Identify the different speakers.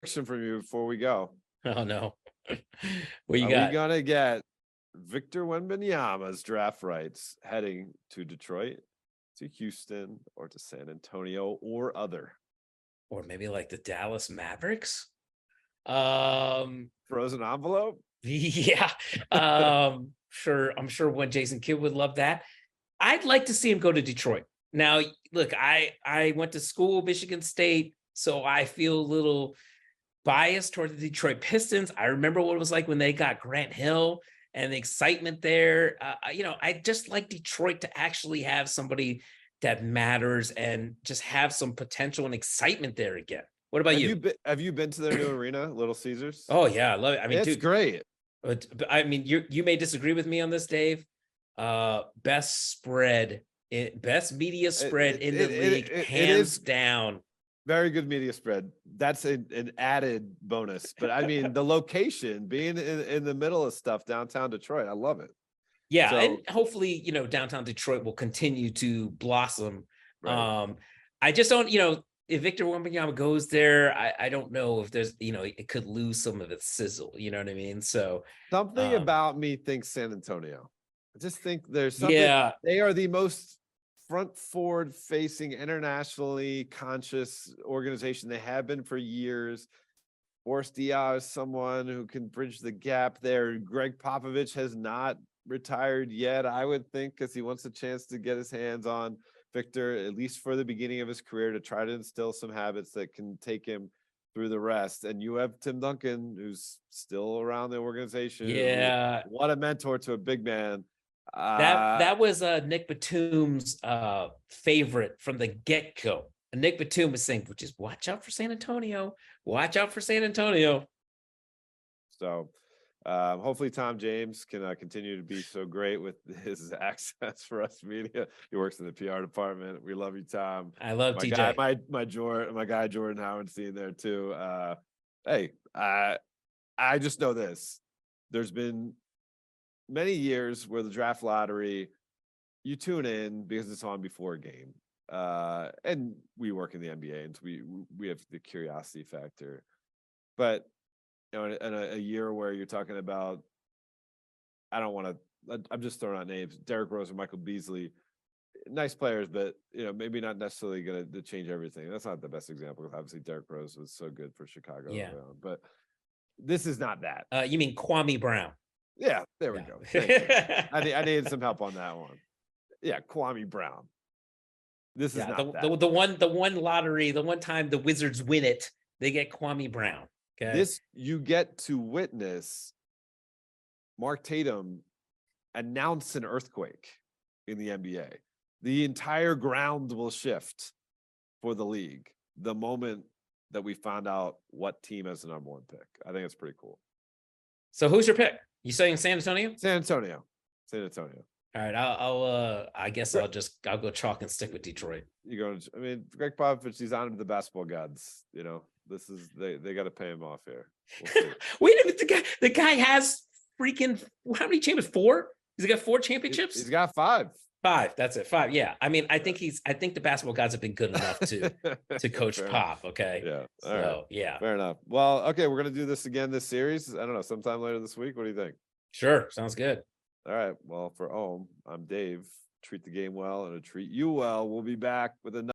Speaker 1: question from you before we go.
Speaker 2: Oh no. What you
Speaker 1: Are
Speaker 2: got?
Speaker 1: we gonna get Victor Wembanyama's draft rights heading to Detroit, to Houston, or to San Antonio, or other?
Speaker 2: Or maybe like the Dallas Mavericks?
Speaker 1: Frozen envelope?
Speaker 2: Yeah. Sure. I'm sure when Jason Kidd would love that. I'd like to see him go to Detroit. Now, look, I went to school, Michigan State, so I feel a little biased toward the Detroit Pistons. I remember what it was like when they got Grant Hill and the excitement there. I just like Detroit to actually have somebody that matters and just have some potential and excitement there again. What about you?
Speaker 1: Have you been to their new arena, Little Caesars?
Speaker 2: Oh yeah, I love it. I mean,
Speaker 1: It's
Speaker 2: dude,
Speaker 1: great.
Speaker 2: but I mean, you may disagree with me on this, Dave. Best media spread in the league,
Speaker 1: It
Speaker 2: hands
Speaker 1: is
Speaker 2: down.
Speaker 1: very good media spread. That's an added bonus. But I mean, the location, being in the middle of stuff downtown Detroit, I love it.
Speaker 2: Yeah,
Speaker 1: So,
Speaker 2: and hopefully, downtown Detroit will continue to blossom.
Speaker 1: right.
Speaker 2: I just don't, if Victor Wembanyama goes there, I don't know if there's, it could lose some of its sizzle. You know what I mean? So,
Speaker 1: Something about me thinks San Antonio. I just think there's something.
Speaker 2: yeah,
Speaker 1: They are the most front forward facing, internationally conscious organization. They have been for years. Boris Diaw is someone who can bridge the gap there. Greg Popovich has not retired yet, I would think, because he wants a chance to get his hands on Victor, at least for the beginning of his career, to try to instill some habits that can take him through the rest. And you have Tim Duncan, who's still around the organization.
Speaker 2: yeah.
Speaker 1: What a mentor to a big man.
Speaker 2: That was Nick Batum's favorite from the get-go. And Nick Batum was saying, which is watch out for San Antonio. Watch out for San Antonio.
Speaker 1: So hopefully Tom James can continue to be so great with his access for us media. He works in the PR department. We love you, Tom.
Speaker 2: I love
Speaker 1: my
Speaker 2: TJ.
Speaker 1: Guy, my guy Jordan Howardstein there too. Hey, I just know this. There's been many years where the draft lottery, you tune in because it's on before a game. And we work in the NBA, and we have the curiosity factor. But in a year where you're talking about, I don't want to, I'm just throwing out names, Derrick Rose or Michael Beasley, nice players, but maybe not necessarily going to change everything. That's not the best example, because obviously Derrick Rose was so good for Chicago.
Speaker 2: Yeah.
Speaker 1: But this is not that.
Speaker 2: You mean Kwame Brown?
Speaker 1: Yeah, there we go. Thank you. I needed some help on that one. Yeah, Kwame Brown. This is not that.
Speaker 2: The one lottery, the one time the Wizards win it, they get Kwame Brown. Okay.
Speaker 1: This, you get to witness Mark Tatum announce an earthquake in the NBA. The entire ground will shift for the league the moment that we found out what team has the number one pick. I think it's pretty cool.
Speaker 2: So who's your pick? You saying San Antonio?
Speaker 1: San Antonio.
Speaker 2: All right, I guess I'll go chalk and stick with Detroit.
Speaker 1: Greg Popovich, he's honored the basketball gods. This is they got to pay him off here. We'll
Speaker 2: Wait a minute, the guy has freaking how many champions? 4? He's got 4 championships.
Speaker 1: He's got 5.
Speaker 2: 5. That's it. 5. Yeah. I mean, I think the basketball gods have been good enough to coach Pop. Okay.
Speaker 1: Yeah.
Speaker 2: All right. Yeah.
Speaker 1: Fair enough. Well, okay, we're gonna do this again this series. I don't know, sometime later this week. What do you think?
Speaker 2: Sure. Sounds good.
Speaker 1: All right. Well, for Ohm, I'm Dave. Treat the game well and treat you well. We'll be back with another.